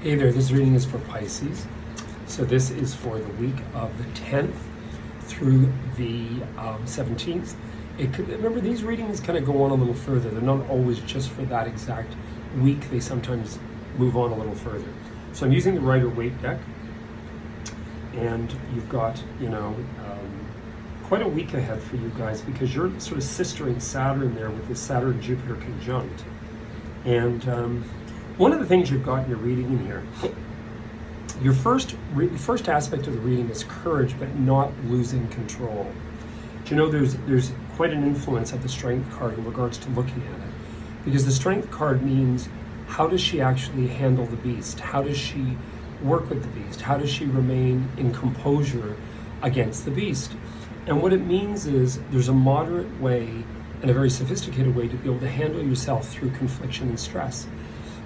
Hey there, this reading is for Pisces. So this is for the week of the 10th through the 17th. Remember, these readings kind of go on a little further. They're not always just for that exact week. They sometimes move on a little further. So I'm using the Rider-Waite deck. And you've got, quite a week ahead for you guys because you're sort of sistering Saturn there with this Saturn-Jupiter conjunct. And one of the things you've got in your reading in here, your first aspect of the reading is courage, but not losing control. Do you know there's quite an influence of the Strength card in regards to looking at it? Because the Strength card means, how does she actually handle the beast? How does she work with the beast? How does she remain in composure against the beast? And what it means is there's a moderate way and a very sophisticated way to be able to handle yourself through confliction and stress.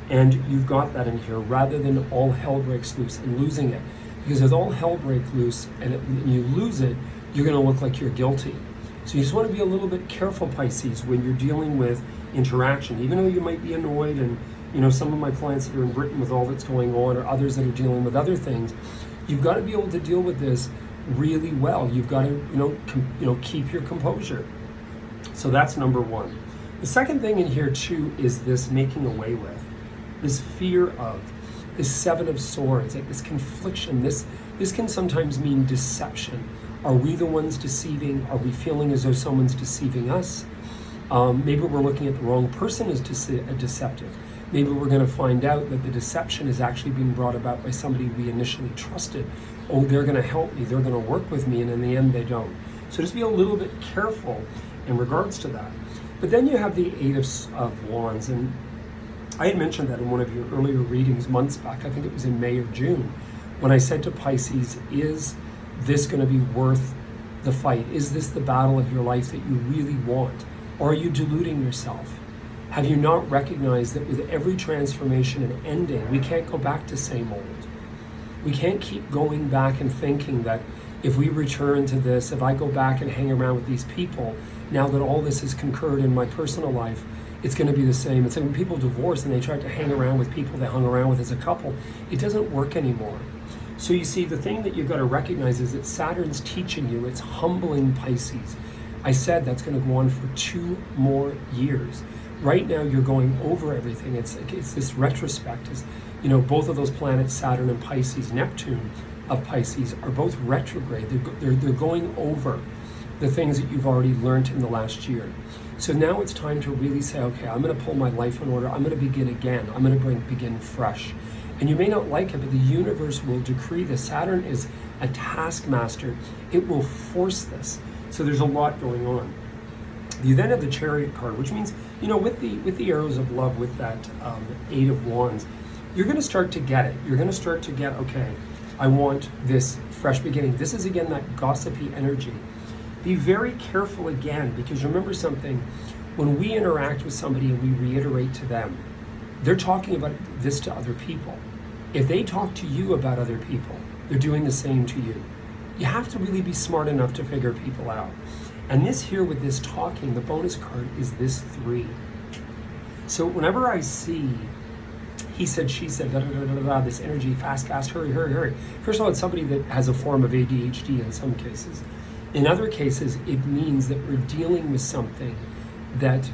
And you've got that in here, rather than all hell breaks loose and losing it. Because if all hell breaks loose and you lose it, you're going to look like you're guilty. So you just want to be a little bit careful, Pisces, when you're dealing with interaction. Even though you might be annoyed, and some of my clients that are in Britain with all that's going on, or others that are dealing with other things, you've got to be able to deal with this really well. You've got to keep your composure. So that's number one. The second thing in here too is this making away with. This fear of, this Seven of Swords, like this confliction. This can sometimes mean deception. Are we the ones deceiving? Are we feeling as though someone's deceiving us? Maybe we're looking at the wrong person as deceptive. Maybe we're going to find out that the deception is actually being brought about by somebody we initially trusted. Oh, they're going to help me, they're going to work with me, and in the end they don't. So just be a little bit careful in regards to that. But then you have the Eight of Wands, and I had mentioned that in one of your earlier readings months back. I think it was in May or June, when I said to Pisces, is this going to be worth the fight? Is this the battle of your life that you really want? Or are you deluding yourself? Have you not recognized that with every transformation and ending, we can't go back to same old? We can't keep going back and thinking that if we return to this, if I go back and hang around with these people, now that all this has concurred in my personal life, it's going to be the same. It's like when people divorce and they try to hang around with people they hung around with as a couple, it doesn't work anymore. So you see, the thing that you've got to recognize is that Saturn's teaching you, it's humbling Pisces. I said that's going to go on for 2 more years. Right now you're going over everything. It's this retrospect. Both of those planets, Saturn and Pisces, Neptune of Pisces, are both retrograde. They're going over the things that you've already learned in the last year. So now it's time to really say, okay, I'm going to pull my life in order. I'm going to begin again. I'm going to begin fresh. And you may not like it, but the universe will decree this. Saturn is a taskmaster. It will force this. So there's a lot going on. You then have the Chariot card, which means, with the arrows of love, with that Eight of Wands, you're going to start to get it. You're going to start to get, okay, I want this fresh beginning. This is, again, that gossipy energy. Be very careful again, because remember something, when we interact with somebody and we reiterate to them, they're talking about this to other people. If they talk to you about other people, they're doing the same to you. You have to really be smart enough to figure people out. And this here with this talking, the bonus card is this 3. So whenever I see he said, she said, da, da, da, da, da, this energy, fast, hurry, hurry, hurry. First of all, it's somebody that has a form of ADHD in some cases. In other cases, it means that we're dealing with something that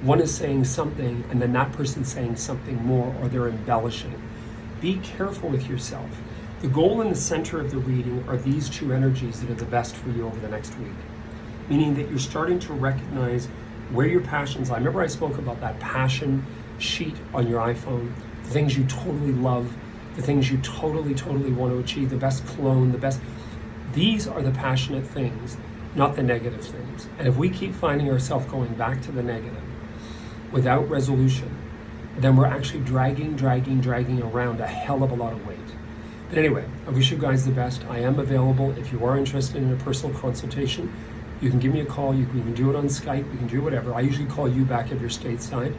one is saying something and then that person's saying something more, or they're embellishing. Be careful with yourself. The goal in the center of the reading are these 2 energies that are the best for you over the next week. Meaning that you're starting to recognize where your passions lie. Remember I spoke about that passion sheet on your iPhone, the things you totally love, the things you totally want to achieve, the best clone, the best. These are the passionate things, not the negative things. And if we keep finding ourselves going back to the negative without resolution, then we're actually dragging around a hell of a lot of weight. But anyway, I wish you guys the best. I am available if you are interested in a personal consultation. You can give me a call. You can even do it on Skype. You can do whatever. I usually call you back if you're stateside.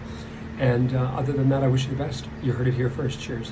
And other than that, I wish you the best. You heard it here first. Cheers.